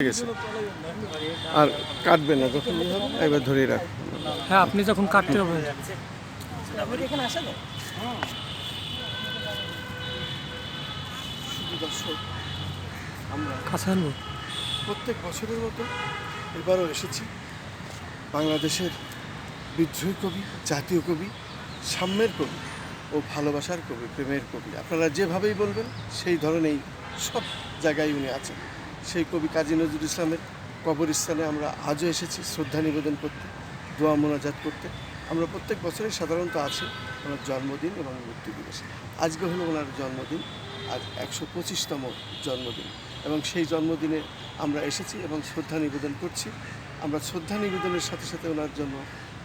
ঠিক আছে। আর কাটবে না যখন একবার ধরেই রাখ। হ্যাঁ, আপনি যখন কাটতে হবে দর্শক, আমরা কাছে আনবো। প্রত্যেক বছরের মতো এবারও এসেছি। বাংলাদেশের বিদ্রোহী কবি, জাতীয় কবি, সাম্যের কবি ও ভালোবাসার কবি, প্রেমের কবি, আপনারা যেভাবেই বলবেন সেই ধরনেই সব জায়গায় উনি আছেন। সেই কবি কাজী নজরুল ইসলামের কবরস্থানে আমরা আজও এসেছি শ্রদ্ধা নিবেদন করতে, দোয়া মোনাজাত করতে। আমরা প্রত্যেক বছরই সাধারণত আছি ওনার জন্মদিন এবং মৃত্যু দিবসে। আজকে হলো ওনার জন্মদিন, আজ 125তম জন্মদিন, এবং সেই জন্মদিনে আমরা এসেছি এবং শ্রদ্ধা নিবেদন করছি। আমরা শ্রদ্ধা নিবেদনের সাথে সাথে ওনার জন্য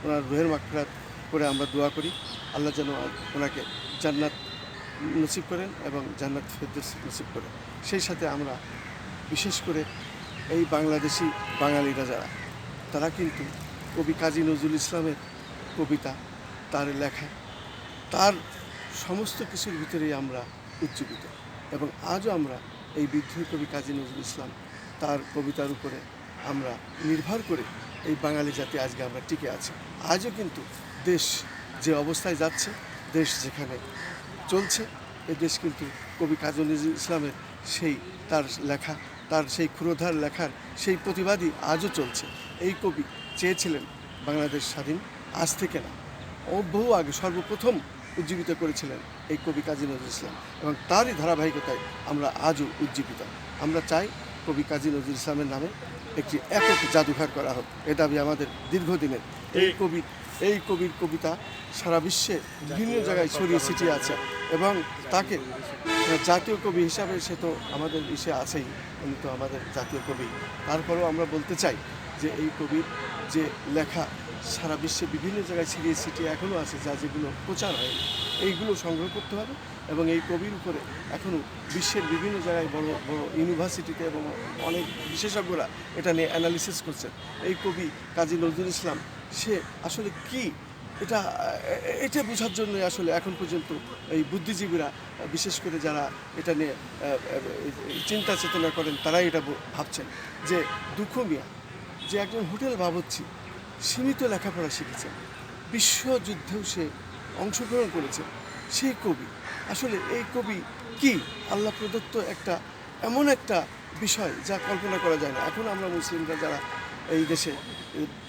ওনার রুহের মাগফিরাত করে আমরা দোয়া করি, আল্লাহ যেন ওনাকে জান্নাত নসিব করেন এবং জান্নাত ফেরদৌস নসিব করেন। সেই সাথে আমরা বিশেষ করে এই বাংলাদেশি বাঙালিরা যারা, তারা কিন্তু কবি কাজী নজরুল ইসলামের কবিতা, তার লেখা, তার সমস্ত কিছুর ভিতরেই আমরা উজ্জীবিত। এবং আজও আমরা এই বিদ্রোহী কবি কাজী নজরুল ইসলাম, তার কবিতার উপরে আমরা নির্ভর করে এই বাঙালি জাতি আজকে আমরা টিকে আছি। আজও কিন্তু দেশ যে অবস্থায় যাচ্ছে, দেশ যেখানে চলছে, এই দেশ কিন্তু কবি কাজী নজরুল ইসলামের সেই তার লেখা, তার সেই ক্ষুরোধার লেখার সেই প্রতিবাদী আজও চলছে। এই কবি চেয়েছিলেন বাংলাদেশ স্বাধীন, আজ থেকে না, ও বহু আগে সর্বপ্রথম উজ্জীবিত করেছিলেন এই কবি কাজী নজরুল ইসলাম, এবং তারই ধারাবাহিকতায় আমরা আজও উজ্জীবিত। আমরা চাই কবি কাজী নজরুল ইসলামের নামে একটি একক জাদুঘর করা হোক, এ দাবি আমাদের দীর্ঘদিনের। এই কবির কবিতা সারা বিশ্বে বিভিন্ন জায়গায় ছড়িয়ে ছিটিয়ে আছে, এবং তাকে জাতীয় কবি হিসাবে সে তো আমাদের ইসে আছেই, উনি তো আমাদের জাতীয় কবি। তারপরেও আমরা বলতে চাই যে এই কবির যে লেখা সারা বিশ্বে বিভিন্ন জায়গায় ছিটিয়ে ছিটিয়ে এখনও আছে, যেগুলো প্রচার হয়নি, এইগুলো সংগ্রহ করতে হবে। এবং এই কবির উপরে এখনও বিশ্বের বিভিন্ন জায়গায় বড় বড় ইউনিভার্সিটিতে এবং অনেক বিশেষজ্ঞরা এটা নিয়ে অ্যানালিসিস করছেন। এই কবি কাজী নজরুল ইসলাম সে আসলে কি, এটা বোঝার জন্য আসলে এখন পর্যন্ত এই বুদ্ধিজীবীরা, বিশেষ করে যারা এটা নিয়ে চিন্তা চেতনা করেন, তারাই এটা ভাবছেন যে দুঃখ মিয়া, যে একজন হোটেল বাবুর্চি, সীমিত লেখাপড়া শিখেছেন, বিশ্বযুদ্ধেও সে অংশগ্রহণ করেছেন, সেই কবি আসলে এই কবি কি আল্লাহ প্রদত্ত এমন একটা বিষয় যা কল্পনা করা যায় না। এখন আমরা মুসলিমরা যারা এই দেশে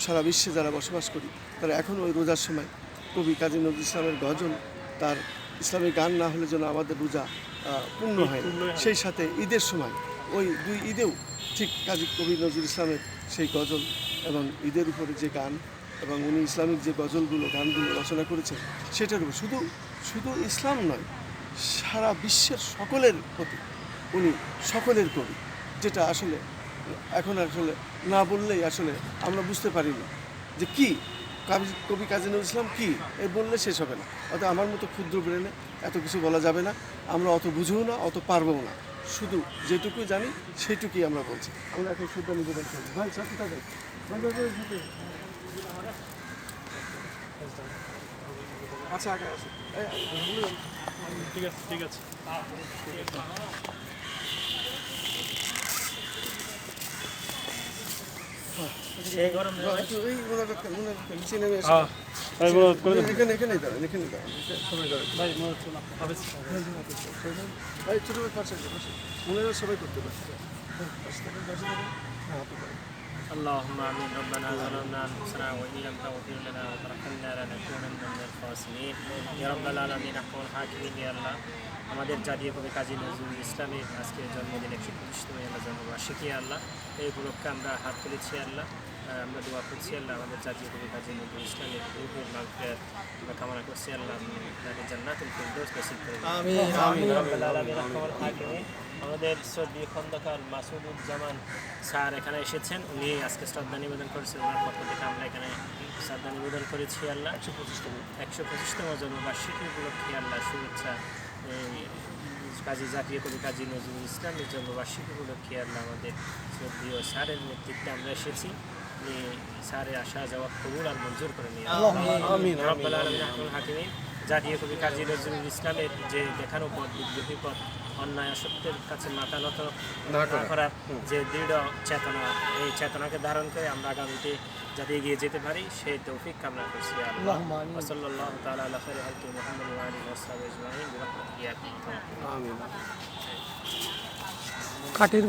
সারা বিশ্বে যারা বসবাস করি, তারা এখন ওই রোজার সময় কবি কাজী নজরুল ইসলামের গজল, তার ইসলামী গান না হলে যেন আমাদের রোজা পূর্ণ হয় না। সেই সাথে ঈদের সময় ওই দুই ঈদেও ঠিক কবি নজরুল ইসলামের সেই গজল এবং ঈদের উপরে যে গান, এবং উনি ইসলামিক যে গানগুলো রচনা করেছেন, সেটার উপর শুধু ইসলাম নয়, সারা বিশ্বের সকলের প্রতি উনি সকলের কবি, যেটা আসলে এখন আসলে না বললেই আসলে আমরা বুঝতে পারি না যে কী কবি কাজী নজরুল ইসলাম কী, এ বললে শেষ হবে না। অর্থাৎ আমার মতো ক্ষুদ্র ব্রেনে এত কিছু বলা যাবে না, আমরা অত বুঝবো না, অত পারবও না, শুধু যেটুকুই জানি সেইটুকুই আমরা বলছি। আমরা এখন শুদ্ধ নিবেদন করি। ভাই সাথে থাকেন, আচ্ছা আগে আসুন। ঠিক আছে, ঠিক আছে। এখানে দাঁড়ান, সবাই দাঁড়ান, সবাই করতে পারে। اللهم آمين. ربنا ظلمنا أنفسنا وإن لم تغفر لنا وترحمنا لنكونن من الخاسرين يا رب العالمين أحكم الحاكمين يا الله। আমাদের জাতীয় কবি কাজী নজরুল ইসলামের আজকে জন্মদিন 125তম জন্মবার্ষিকী আল্লাহ, এই উপলক্ষে আমরা হাত তুলেছি আল্লাহ, আমরা দোয়া করছি আল্লাহ, আমাদের জাতীয় কবি কাজী নজরুল ইসলামের রূহের মাগফিরাত আমরা কামনা করছি আল্লাহ, তাদের জান্নাতুল ফেরদৌস নসিব করে দিন। আমিন আমিন রব্বুল আলামিন আহকামুল হাকিমিন। আমাদের শ্রদ্ধেয় খন্দকার মাসুদুজ্জামান স্যার এখানে এসেছেন, উনি আজকে শ্রদ্ধা নিবেদন করেছেন, ওনার পক্ষ থেকে আমরা এখানে শ্রদ্ধা নিবেদন করেছি আল্লাহ। 125তম জন্মবার্ষিকী উপলক্ষে আল্লাহ শুভেচ্ছা। জাতীয় কবি কাজী নজরুল ইসলামের জন্মবার্ষিকী উপলক্ষে আল্লাহ আমাদের শ্রদ্ধেয় স্যারের নেতৃত্বে আমরা এসেছি, স্যারের আসা যাওয়া কবুল আর মঞ্জুর করে নিয়ে রব্বুল আলামিন আহকামুল হাকিমিন। জাতীয় কবি কাজী নজরুল ইসলামের যে দেখানো পথ, বিদ্রোহী পথ, অন্যায় অসত্যের কাছে মাথা নত না না করা। করার যে দৃঢ় চেতনা, এই চেতনাকে ধারণ করে আমরা আগামীতে যাতে এগিয়ে যেতে পারি সেই তৌফিক কামনা করছি। আল্লাহ সাল্লাল্লাহু তাআলা আলা খাইরি হালকি মুহাম্মদ ওয়া আলিহি ওয়া সাহবিহি আজমাইন বিরহমাতিহি ইয়া আরহামার রাহিমিন। আমিন। কাঠের